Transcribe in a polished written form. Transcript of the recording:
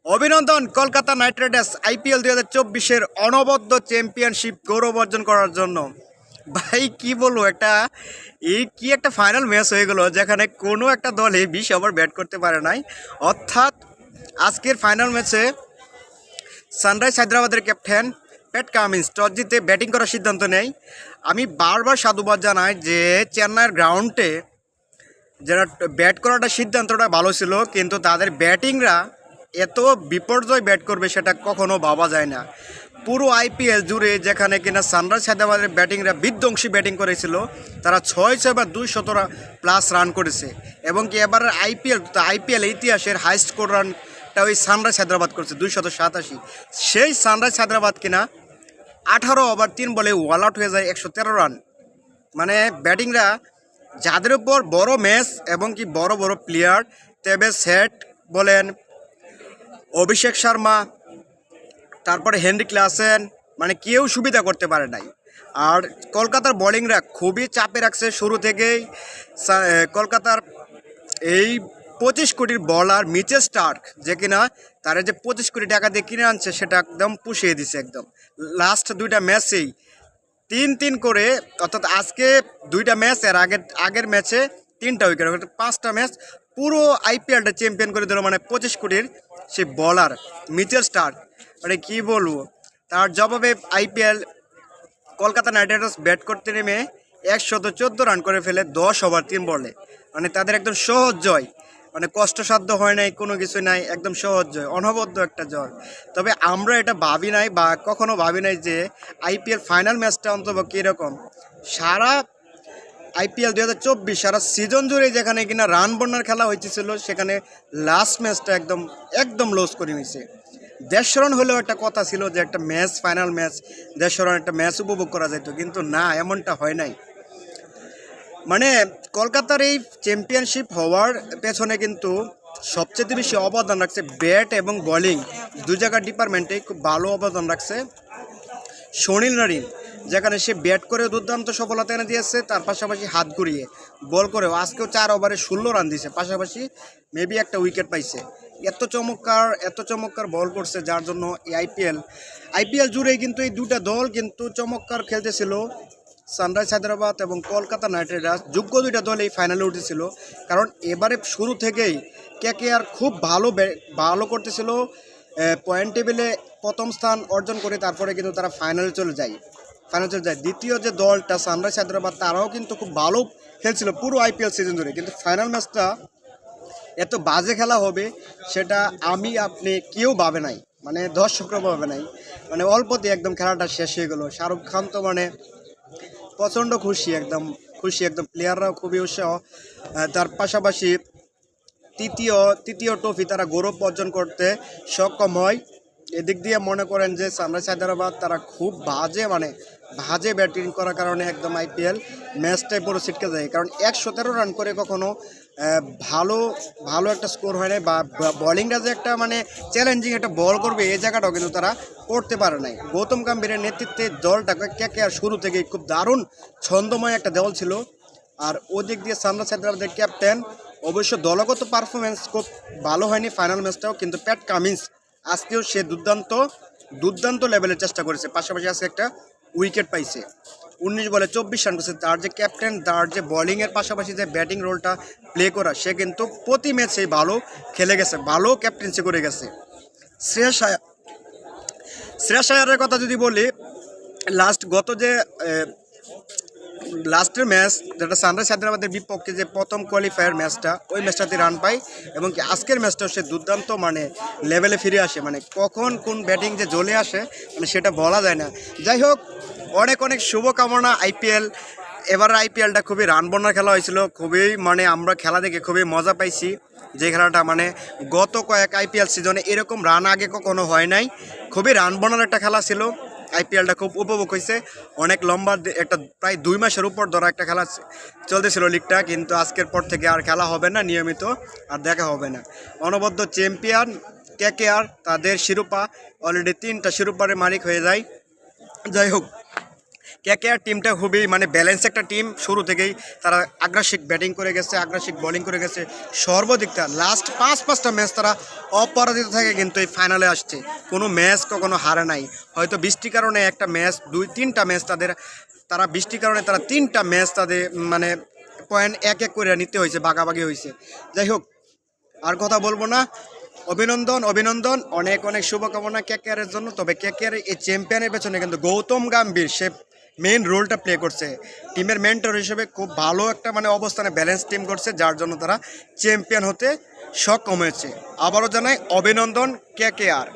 অভিনন্দন Kolkata night Riders IPL 2024-এর অনবদ্য championship গৌরব অর্জন করার জন্য। ভাই কি বলবো, একটা ফাইনাল ম্যাচ হয়ে গেল যেখানে কোনো একটা দলে 20 ওভার ব্যাট করতে পারে নাই। অর্থাৎ আজকের ফাইনাল ম্যাচে সানরাইজ হায়দ্রাবাদের ক্যাপ্টেন প্যাট কামিন্স টস জিতে ব্যাটিং করার সিদ্ধান্ত নেয়। আমি বারবার সাধুবাদ জানাই যে চেন্নাইয়ের গ্রাউন্ডে যারা ব্যাট করাটা সিদ্ধান্তটা ভালো ছিল, কিন্তু তাদের ব্যাটিংরা এত বিপর্যয় ব্যাট করবে সেটা কখনো ভাবা যায় না। পুরো আইপিএল জুড়ে যেখানে কিনা সানরাইজ হায়দ্রাবাদের ব্যাটিংরা বিধ্বংসী ব্যাটিং করেছিল, তারা 6 বা 200+ রান করেছে। এবং কি এবার আইপিএল ইতিহাসের হাই স্কোর রানটা ওই সানরাইজ হায়দ্রাবাদ করেছে 287। সেই সানরাইজ হায়দ্রাবাদ কিনা 18 ওভার 3 বলে অল আউট হয়ে যায় 113 রান। মানে ব্যাটিংরা যাদের উপর বড় ম্যাচ এবং কি বড় বড় প্লেয়ার, তেবে সেট বলেন, অভিষেক শর্মা, তারপরে হেনরি ক্লাসেন, মানে কেউ সুবিধা করতে পারে নাই। আর কলকাতার বোলিংরা খুবই চাপে রাখছে শুরু থেকেই। কলকাতার এই 25 কোটির বলার মিচেল স্টার্ক, যে কিনা তারা যে 25 কোটি টাকা দিয়ে কিনে আনছে সেটা একদম পুষিয়ে দিছে একদম। লাস্ট দুইটা ম্যাচেই 3-3 করে, অর্থাৎ আজকে 2টা ম্যাচ, এর আগের ম্যাচে 3টা উইকেট, 5টা ম্যাচ পুরো আইপিএলটা চ্যাম্পিয়ন করে দিল। মানে 25 কোটির সেই বলার মিচেল স্টার্ক, মানে কী বলবো। তার জবাবে IPL Kolkata night Riders bat করতে নেমে 114 রান করে ফেলে 10 ওভার 3 বলে। মানে তাদের একদম সহজ জয়, মানে কষ্টসাধ্য হয় নাই, কোনো কিছু নাই, একদম সহজ জয়, অনবদ্য একটা জয়। তবে আমরা এটা ভাবি নাই বা কখনো ভাবি নাই যে আইপিএল ফাইনাল ম্যাচটা অন্তত কীরকম। সারা আইপিএল 2024 সারা সিজন জুড়ে যেখানে কিনা রান বন্যার খেলা হইতেছিল, সেখানে লাস্ট ম্যাচটা একদম লস করে নিয়েছে। 150 রান হলেও একটা কথা ছিল যে একটা ম্যাচ, ফাইনাল ম্যাচ 150 রান একটা ম্যাচ উপভোগ করা যেত, কিন্তু না, এমনটা হয় নাই। মানে কলকাতার এই চ্যাম্পিয়নশিপ হওয়ার পেছনে কিন্তু সবচেয়ে বেশি অবদান রাখছে ব্যাট এবং বোলিং, দু জায়গার ডিপার্টমেন্টে খুব ভালো অবদান রাখছে সুনীল নারিন, যেখানে সে ব্যাট করে দুর্দান্ত সফলতা এনে দিয়েছে, তার পাশাপাশি হাত ঘুরিয়ে বল করেও আজকেও 4 ওভারে 16 রান দিয়েছে, পাশাপাশি মেবি একটা উইকেট পাইছে। এত চমৎকার বল করছে, যার জন্য এই আইপিএল জুড়েই কিন্তু এই দুটা দল কিন্তু চমৎকার খেলতেছিল। সানরাইজ হায়দ্রাবাদ এবং কলকাতা নাইট রাইডার্স যোগ্য দুইটা দল এই ফাইনালে উঠেছিল, কারণ এবারে শুরু থেকেই কেকেআর খুব ভালো করতেছিল। পয়েন্ট টেবিলে প্রথম স্থান অর্জন করে তারপরে কিন্তু তারা ফাইনালে চলে যায়। দ্বিতীয় যে দলটা সানরাইজ হায়দ্রাবাদ, তারাও কিন্তু খুব ভালো খেলছিল পুরো আইপিএল সিজন ধরে, কিন্তু ফাইনাল ম্যাচটা এত বাজে খেলা হবে সেটা আপনি কেউ ভাবে নাই, মানে দর্শকরা ভাবে নাই। মানে অল্পতে একদম খেলাটা শেষ হয়ে গেল। শাহরুখ খান তো মানে প্রচণ্ড খুশি, একদম প্লেয়াররাও খুবই উৎসাহ। তার পাশাপাশি তৃতীয় ট্রফি তারা গৌরব অর্জন করতে সক্ষম হয়। এদিক দিয়ে মনে করেন যে সানরাইজ হায়দ্রাবাদ তারা খুব বাজে ব্যাটিং করার কারণে একদম আইপিএল ম্যাচটাই পুরো ছিটকে যায়, কারণ 117 রান করে কখনো ভালো একটা স্কোর হয় নাই, বা বোলিংটা যে একটা মানে চ্যালেঞ্জিং একটা বল করবে এই জায়গাটাও কিন্তু তারা করতে পারে নাই। গৌতম গম্ভীরের নেতৃত্বে দলটাকে কেকেআর শুরু থেকেই খুব দারুণ ছন্দময় একটা দল ছিল। আর ওদিক দিয়ে সানরাইজ হায়দ্রাবাদের ক্যাপ্টেন, অবশ্য দলগত পারফরমেন্স খুব ভালো হয়নি ফাইনাল ম্যাচটাও, কিন্তু প্যাট কামিন্স আজকেও সে দুর্দান্ত লেভেলের চেষ্টা করেছে, পাশাপাশি আজকে একটা উইকেট পাইছে। 19 বলে 24 রান করেছে। তার যে ক্যাপ্টেন, তার যে বোলিংয়ের পাশাপাশি যে ব্যাটিং রোলটা প্লে করা, সে কিন্তু প্রতি ম্যাচেই ভালো খেলে গেছে, ভালো ক্যাপ্টেন্সি করে গেছে। শ্রেয়াস আয়ারের কথা যদি বলি, লাস্টের ম্যাচ যেটা সানরাইজ হায়দ্রাবাদের বিপক্ষে যে প্রথম কোয়ালিফায়ার ম্যাচটা, ওই ম্যাচটাতে রান পায়, এবং কি আজকের ম্যাচটাও সে দুর্দান্ত মানে লেভেলে ফিরে আসে। মানে কখন কোন ব্যাটিং যে জ্বলে আসে মানে সেটা বলা যায় না। যাই হোক, অনেক শুভকামনা এবারের আইপিএলটা খুবই রান বন্যার খেলা হয়েছিল, মানে আমরা খেলা দেখে খুবই মজা পাইছি। যে খেলাটা মানে গত কয়েক আইপিএল সিজনে এরকম রান আগে কখনো হয় নাই, খুবই রান বন্যার একটা খেলা ছিল। আইপিএলটা খুব উপভোগ হয়েছে, অনেক লম্বা একটা প্রায় 2 মাসের উপর ধরা একটা খেলা চলতেছিল লিগটা, কিন্তু আজকের পর থেকে আর খেলা হবে না, নিয়মিত আর দেখা হবে না। অনবদ্য চ্যাম্পিয়ন কেকেআর, তাদের শিরোপা অলরেডি 3টা শিরোপার মালিক হয়ে যায়। যাই হোক, কেকেআর টিমটা খুবই মানে ব্যালেন্স একটা টিম, শুরু থেকেই তারা আগ্রাসিক ব্যাটিং করে গেছে, আগ্রাসিক বোলিং করে গেছে, সর্বদিকটা লাস্ট পাঁচটা ম্যাচ তারা অপরাজিত থাকে কিন্তু এই ফাইনালে আসছে, কোনো ম্যাচ কখনো হারে নাই। হয়তো বৃষ্টির কারণে একটা ম্যাচ তিনটা ম্যাচ তারা বৃষ্টির কারণে তারা তিনটা ম্যাচ তাদের মানে পয়েন্ট এক এক করে নিতে হয়েছে, ভাগাভাগি হয়েছে। যাই হোক, আর কথা বলবো না, অভিনন্দন অভিনন্দন, অনেক অনেক শুভকামনা কেকেআরের জন্য। তবে কেকেআর এই চ্যাম্পিয়নের পেছনে কিন্তু গৌতম গম্ভীর সে মেন রোলটা প্লে করছে, টিমের মেন্টর হিসেবে খুব ভালো একটা মানে অবস্থানে ব্যালেন্স টিম করছে, যার জন্য তারা চ্যাম্পিয়ন হতে সক্ষম হয়েছে। আবারও জানাই অভিনন্দন কেকেআর।